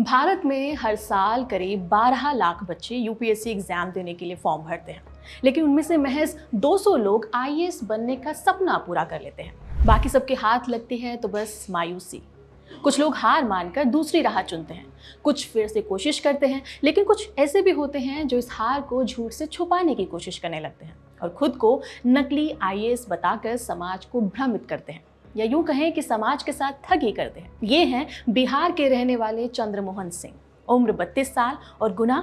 भारत में हर साल करीब 12 लाख बच्चे यूपीएससी एग्जाम देने के लिए फॉर्म भरते हैं, लेकिन उनमें से महज 200 लोग आईएएस बनने का सपना पूरा कर लेते हैं। बाकी सबके हाथ लगती है तो बस मायूसी। कुछ लोग हार मानकर दूसरी राह चुनते हैं, कुछ फिर से कोशिश करते हैं, लेकिन कुछ ऐसे भी होते हैं जो इस हार को झूठ से छुपाने की कोशिश करने लगते हैं और खुद को नकली आईएएस बताकर समाज को भ्रमित करते हैं, या यूं कहें कि समाज के साथ ठगी करते हैं। ये हैं बिहार के रहने वाले चंद्रमोहन सिंह। उम्र 32 साल और गुनाह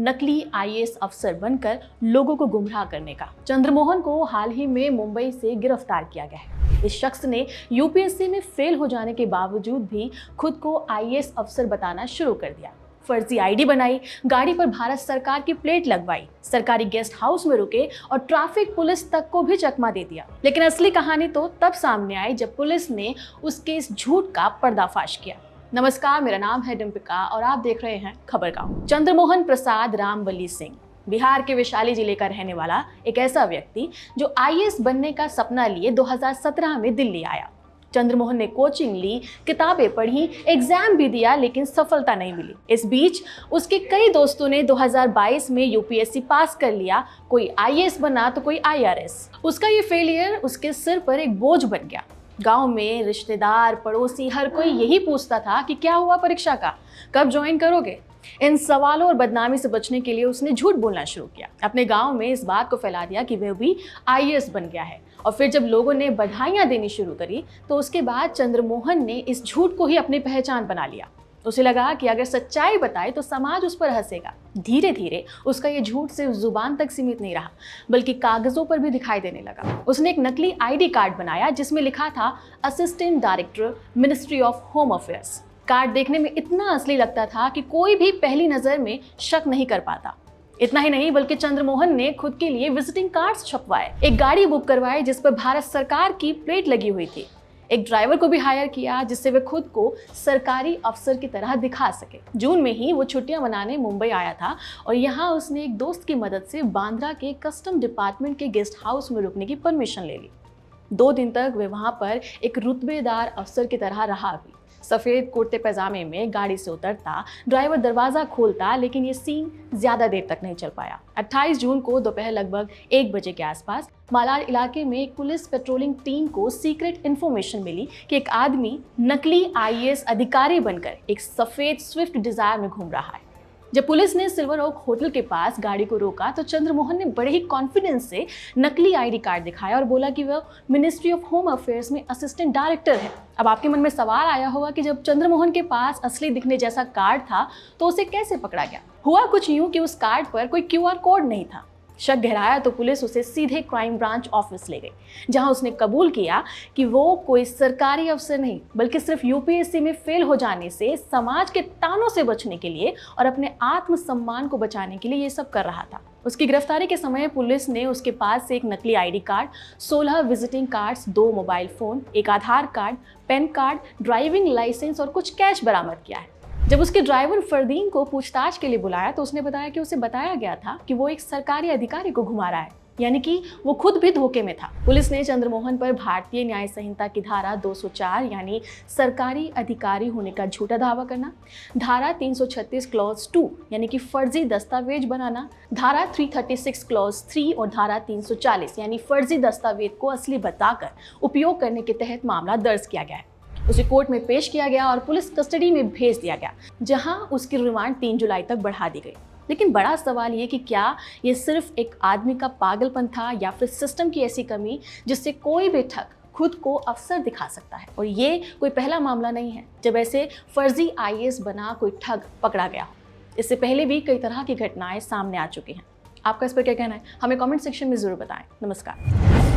नकली आईएएस अफसर बनकर लोगों को गुमराह करने का। चंद्रमोहन को हाल ही में मुंबई से गिरफ्तार किया गया है। इस शख्स ने यूपीएससी में फेल हो जाने के बावजूद भी खुद को आईएएस अफसर बताना शुरू कर दिया। फर्जी आईडी बनाई, गाड़ी पर भारत सरकार की प्लेट लगवाई, सरकारी गेस्ट हाउस में रुके और ट्रैफिक पुलिस तक को भी चकमा दे दिया। लेकिन असली कहानी तो तब सामने आई जब पुलिस ने उसके इस झूठ का पर्दाफाश किया। नमस्कार, मेरा नाम है डिम्पिका और आप देख रहे हैं खबर गांव। चंद्रमोहन प्रसाद रामबली सिंह बिहार के वैशाली जिले का रहने वाला एक ऐसा व्यक्ति जो आईएएस बनने का सपना लिए 2017 में दिल्ली आया। चंद्रमोहन ने कोचिंग ली, किताबें पढ़ी, एग्जाम भी दिया, लेकिन सफलता नहीं मिली। इस बीच उसके कई दोस्तों ने 2022 में यूपीएससी पास कर लिया। कोई आईएएस बना तो कोई आईआरएस। उसका ये फेलियर उसके सिर पर एक बोझ बन गया। गांव में रिश्तेदार, पड़ोसी, हर कोई यही पूछता था कि क्या हुआ परीक्षा का, कब ज्वाइन करोगे। इन सवालों और बदनामी से बचने के लिए उसने झूठ बोलना शुरू किया। अपने गांव में इस बात को फैला दिया कि वह भी आईएएस बन गया है। और फिर जब लोगों ने बधाइयां देनी शुरू करी तो उसके बाद चंद्रमोहन ने इस झूठ को ही अपनी पहचान बना लिया। उसे लगा कि अगर सच्चाई बताए तो समाज उस पर हंसेगा। धीरे धीरे उसका ये झूठ सिर्फ जुबान तक सीमित नहीं रहा, बल्कि कागजों पर भी दिखाई देने लगा। उसने एक नकली आईडी कार्ड बनाया जिसमें लिखा था assistant director, ministry of home affairs. Card देखने में इतना असली लगता था कि कोई भी पहली नजर में शक नहीं कर पाता। इतना ही नहीं, बल्कि चंद्रमोहन ने खुद के लिए विजिटिंग कार्ड्स छपवाए, एक गाड़ी बुक करवाई जिस पर भारत सरकार की प्लेट लगी हुई थी, एक ड्राइवर को भी हायर किया जिससे वे खुद को सरकारी अफसर की तरह दिखा सके। जून में ही वो छुट्टियां मनाने मुंबई आया था और यहाँ उसने एक दोस्त की मदद से बांद्रा के कस्टम डिपार्टमेंट के गेस्ट हाउस में रुकने की परमिशन ले ली। 2 दिन तक वे वहां पर एक रुतबेदार अफसर की तरह रहा भी। सफेद कुर्ते पैजामे में गाड़ी से उतरता, ड्राइवर दरवाजा खोलता, लेकिन ये सीन ज्यादा देर तक नहीं चल पाया। 28 जून को दोपहर लगभग 1 बजे के आसपास मालाड इलाके में एक पुलिस पेट्रोलिंग टीम को सीक्रेट इन्फॉर्मेशन मिली कि एक आदमी नकली आईएएस अधिकारी बनकर एक सफेद स्विफ्ट डिजायर में घूम रहा है। जब पुलिस ने सिल्वर ओक होटल के पास गाड़ी को रोका तो चंद्रमोहन ने बड़े ही कॉन्फिडेंस से नकली आईडी कार्ड दिखाया और बोला कि वह मिनिस्ट्री ऑफ होम अफेयर्स में असिस्टेंट डायरेक्टर है। अब आपके मन में सवाल आया होगा कि जब चंद्रमोहन के पास असली दिखने जैसा कार्ड था तो उसे कैसे पकड़ा गया। हुआ कुछ यूं कि उस कार्ड पर कोई क्यूआर कोड नहीं था। शक गहराया तो पुलिस उसे सीधे क्राइम ब्रांच ऑफिस ले गई, जहां उसने कबूल किया कि वो कोई सरकारी अफसर नहीं, बल्कि सिर्फ यूपीएससी में फेल हो जाने से समाज के तानों से बचने के लिए और अपने आत्मसम्मान को बचाने के लिए ये सब कर रहा था। उसकी गिरफ्तारी के समय पुलिस ने उसके पास से एक नकली ID card, 16 visiting cards, 2 mobile phone, एक Aadhaar card, PAN card, driving licence और कुछ कैश बरामद किया है। जब उसके ड्राइवर फरदीन को पूछताछ के लिए बुलाया तो उसने बताया कि उसे बताया गया था कि वो एक सरकारी अधिकारी को घुमा रहा है, यानी कि वो खुद भी धोखे में था। पुलिस ने चंद्रमोहन पर भारतीय न्याय संहिता की धारा 204 यानी सरकारी अधिकारी होने का झूठा दावा करना, धारा 336 क्लॉज 2 यानी कि फर्जी दस्तावेज बनाना, धारा 336 क्लॉज 3 और धारा 340 यानी फर्जी दस्तावेज को असली बताकर उपयोग करने के तहत मामला दर्ज किया गया है। उसे कोर्ट में पेश किया गया और पुलिस कस्टडी में भेज दिया गया, जहां उसकी रिमांड 3 जुलाई तक बढ़ा दी गई। लेकिन बड़ा सवाल ये कि क्या ये सिर्फ एक आदमी का पागलपन था या फिर सिस्टम की ऐसी कमी जिससे कोई भी ठग खुद को अफसर दिखा सकता है। और ये कोई पहला मामला नहीं है जब ऐसे फर्जी आईएएस बना कोई ठग पकड़ा गया। इससे पहले भी कई तरह की घटनाएं सामने आ चुकी हैं। आपका इस पर क्या कहना है, हमें कमेंट सेक्शन में जरूर बताएं। नमस्कार।